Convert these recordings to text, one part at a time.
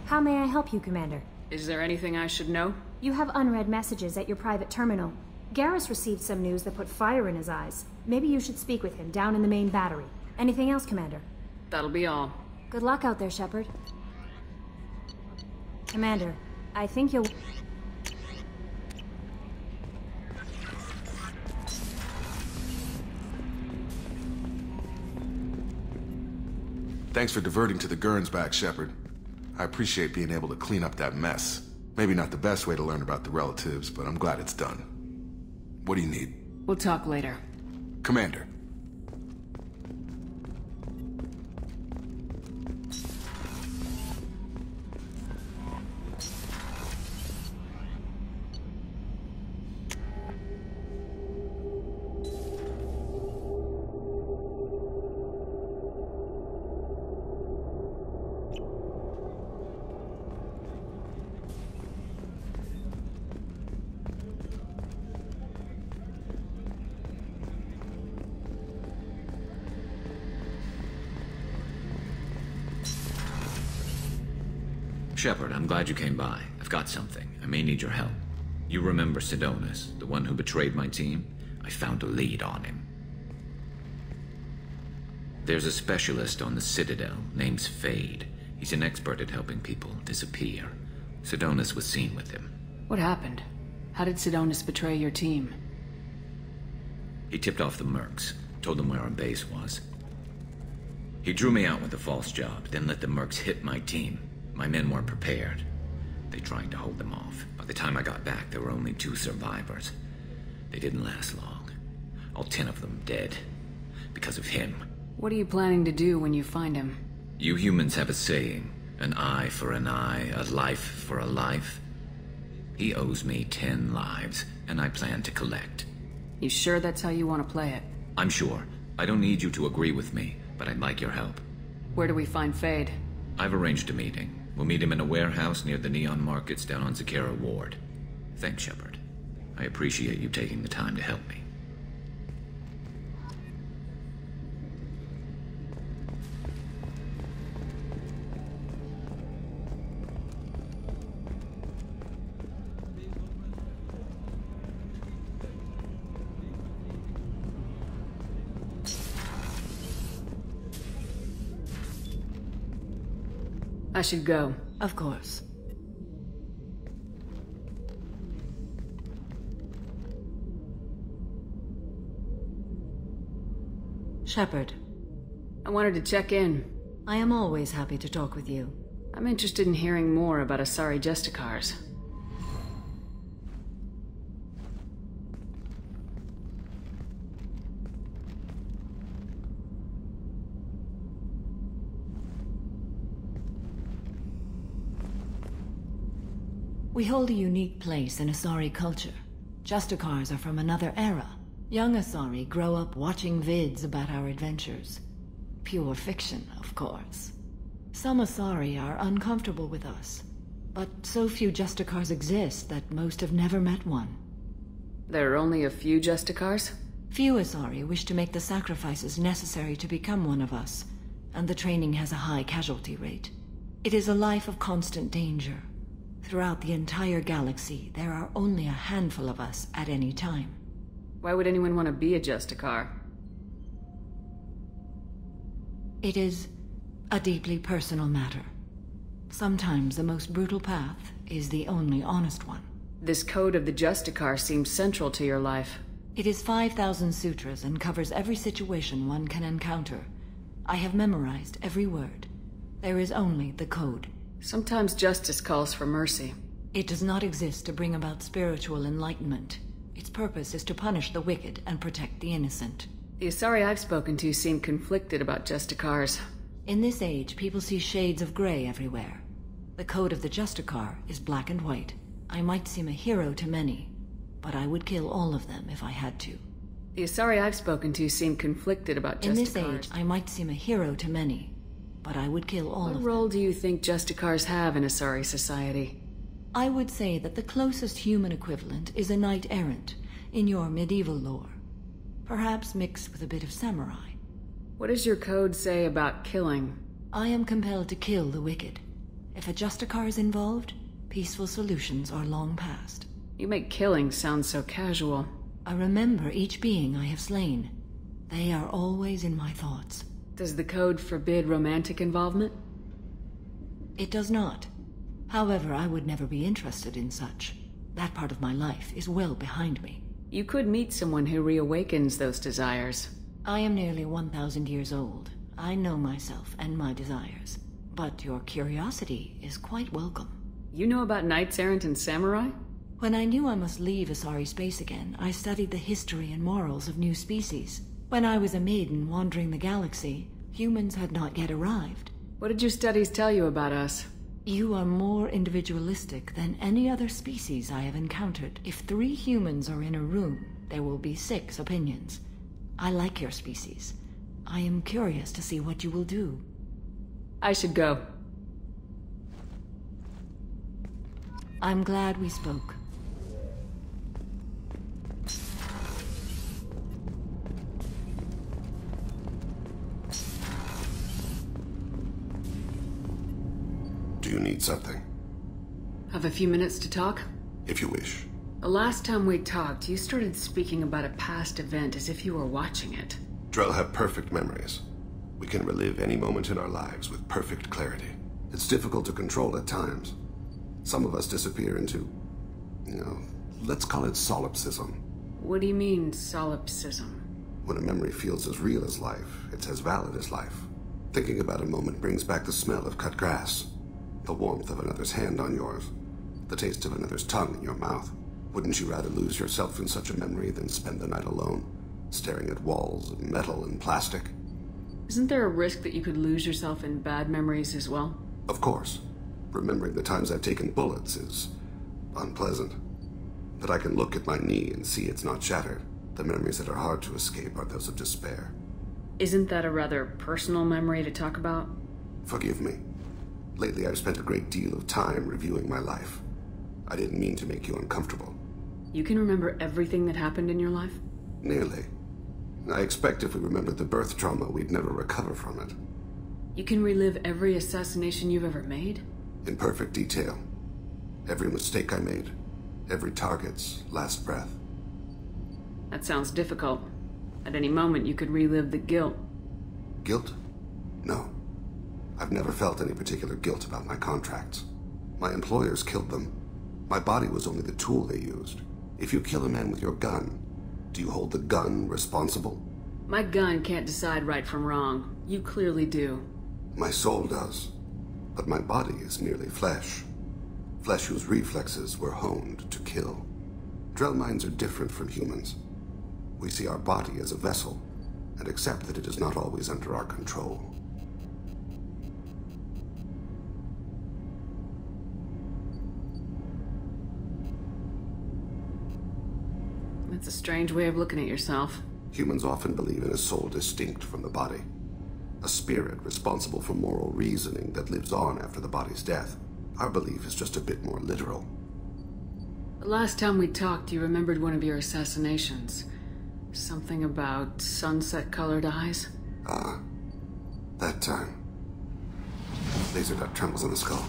How may I help you, Commander? Is there anything I should know? You have unread messages at your private terminal. Garrus received some news that put fire in his eyes. Maybe you should speak with him down in the main battery. Anything else, Commander? That'll be all. Good luck out there, Shepard. Commander, I think you'll... Thanks for diverting to the Gurns back, Shepard. I appreciate being able to clean up that mess. Maybe not the best way to learn about the relatives, but I'm glad it's done. What do you need? We'll talk later. Commander. Shepard, I'm glad you came by. I've got something. I may need your help. You remember Sidonus, the one who betrayed my team? I found a lead on him. There's a specialist on the Citadel, name's Fade. He's an expert at helping people disappear. Sidonus was seen with him. What happened? How did Sidonus betray your team? He tipped off the mercs, told them where our base was. He drew me out with a false job, then let the mercs hit my team. My men weren't prepared. They tried to hold them off. By the time I got back, there were only 2 survivors. They didn't last long. All 10 of them dead. Because of him. What are you planning to do when you find him? You humans have a saying, an eye for an eye, a life for a life. He owes me 10 lives, and I plan to collect. You sure that's how you want to play it? I'm sure. I don't need you to agree with me, but I'd like your help. Where do we find Fade? I've arranged a meeting. We'll meet him in a warehouse near the Neon Markets down on Zakera Ward. Thanks, Shepard. I appreciate you taking the time to help me. I should go. Of course. Shepard. I wanted to check in. I am always happy to talk with you. I'm interested in hearing more about Asari Justicars. We hold a unique place in Asari culture. Justicars are from another era. Young Asari grow up watching vids about our adventures. Pure fiction, of course. Some Asari are uncomfortable with us, but so few Justicars exist that most have never met one. There are only a few Justicars? Few Asari wish to make the sacrifices necessary to become one of us, and the training has a high casualty rate. It is a life of constant danger. Throughout the entire galaxy, there are only a handful of us at any time. Why would anyone want to be a Justicar? It is a deeply personal matter. Sometimes the most brutal path is the only honest one. This code of the Justicar seems central to your life. It is 5,000 sutras and covers every situation one can encounter. I have memorized every word. There is only the code. Sometimes justice calls for mercy. It does not exist to bring about spiritual enlightenment. Its purpose is to punish the wicked and protect the innocent. The Asari I've spoken to seem conflicted about Justicars. In this age, people see shades of gray everywhere. The code of the Justicar is black and white. I might seem a hero to many, but I would kill all of them if I had to. The Asari I've spoken to seem conflicted about Justicars. In this age, I might seem a hero to many, but I would kill all of them. What role do you think Justicars have in Asari society? I would say that the closest human equivalent is a knight-errant in your medieval lore. Perhaps mixed with a bit of samurai. What does your code say about killing? I am compelled to kill the wicked. If a Justicar is involved, peaceful solutions are long past. You make killing sound so casual. I remember each being I have slain. They are always in my thoughts. Does the code forbid romantic involvement? It does not. However, I would never be interested in such. That part of my life is well behind me. You could meet someone who reawakens those desires. I am nearly 1,000 years old. I know myself and my desires. But your curiosity is quite welcome. You know about knights errant and samurai? When I knew I must leave Asari space again, I studied the history and morals of new species. When I was a maiden wandering the galaxy, humans had not yet arrived. What did your studies tell you about us? You are more individualistic than any other species I have encountered. If 3 humans are in a room, there will be 6 opinions. I like your species. I am curious to see what you will do. I should go. I'm glad we spoke. Do you need something? Have a few minutes to talk? If you wish. The last time we talked, you started speaking about a past event as if you were watching it. Drell have perfect memories. We can relive any moment in our lives with perfect clarity. It's difficult to control at times. Some of us disappear into, let's call it solipsism. What do you mean, solipsism? When a memory feels as real as life, it's as valid as life. Thinking about a moment brings back the smell of cut grass, the warmth of another's hand on yours, the taste of another's tongue in your mouth. Wouldn't you rather lose yourself in such a memory than spend the night alone, staring at walls of metal and plastic? Isn't there a risk that you could lose yourself in bad memories as well? Of course. Remembering the times I've taken bullets is unpleasant. But I can look at my knee and see it's not shattered. The memories that are hard to escape are those of despair. Isn't that a rather personal memory to talk about? Forgive me. Lately I've spent a great deal of time reviewing my life. I didn't mean to make you uncomfortable. You can remember everything that happened in your life? Nearly. I expect if we remembered the birth trauma, we'd never recover from it. You can relive every assassination you've ever made? In perfect detail. Every mistake I made. Every target's last breath. That sounds difficult. At any moment, you could relive the guilt. Guilt? No. I've never felt any particular guilt about my contracts. My employers killed them. My body was only the tool they used. If you kill a man with your gun, do you hold the gun responsible? My gun can't decide right from wrong. You clearly do. My soul does. But my body is merely flesh. Flesh whose reflexes were honed to kill. Drell minds are different from humans. We see our body as a vessel, and accept that it is not always under our control. That's a strange way of looking at yourself. Humans often believe in a soul distinct from the body. A spirit responsible for moral reasoning that lives on after the body's death. Our belief is just a bit more literal. The last time we talked, you remembered one of your assassinations. Something about sunset-colored eyes? Ah, that time. Laser dot trembles on the skull.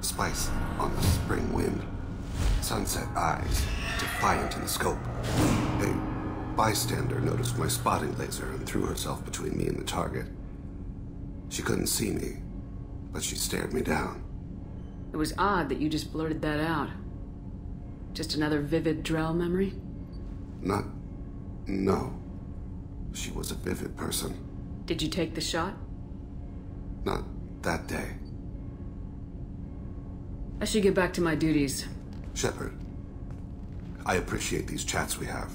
Spice on the spring wind. Sunset eyes, defiant in the scope. A bystander noticed my spotting laser and threw herself between me and the target. She couldn't see me, but she stared me down. It was odd that you just blurted that out. Just another vivid Drell memory? No. She was a vivid person. Did you take the shot? Not that day. I should get back to my duties. Shepard, I appreciate these chats we have.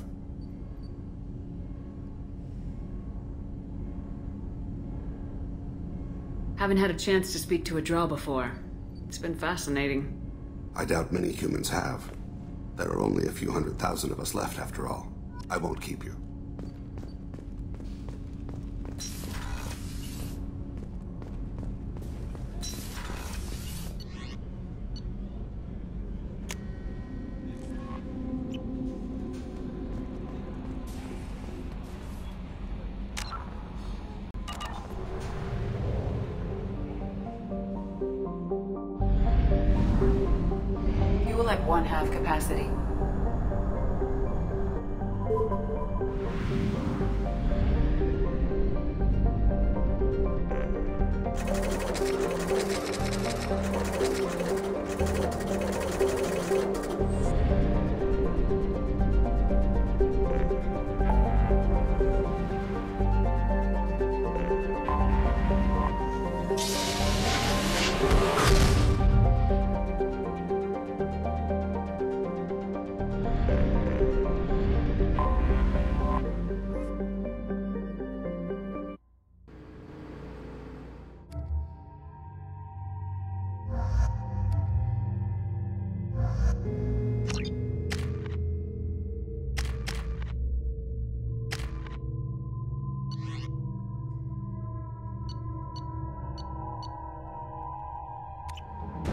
Haven't had a chance to speak to a Drell before. It's been fascinating. I doubt many humans have. There are only a few 100,000 of us left after all. I won't keep you. Fuel at 1/2 capacity.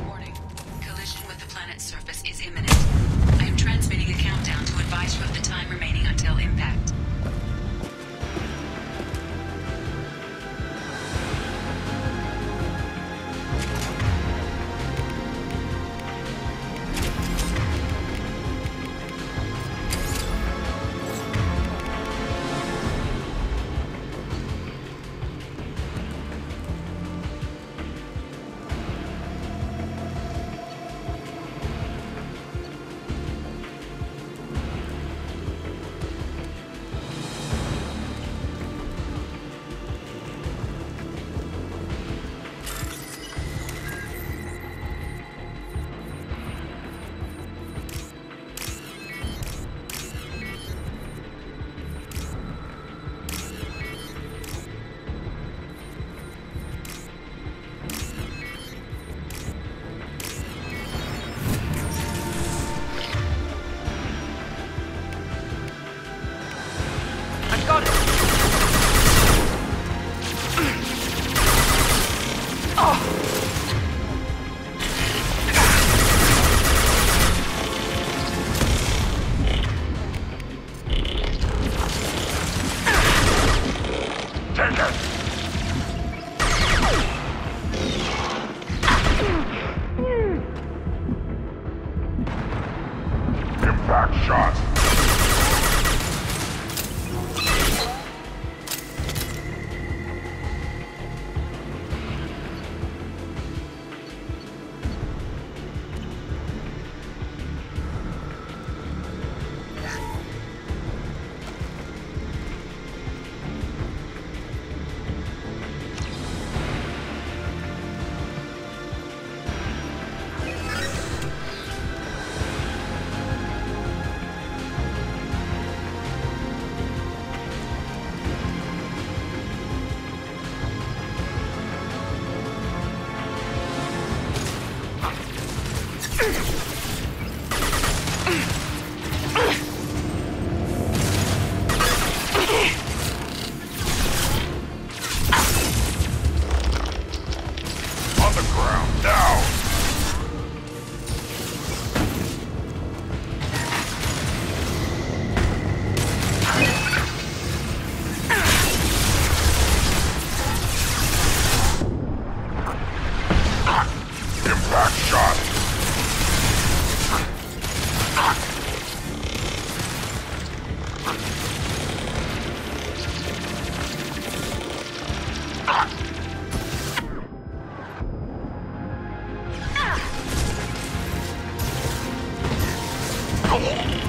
Warning. Collision with the planet's surface is imminent. I am transmitting a countdown to advise you of the time remaining until impact. Impact shot. Oh!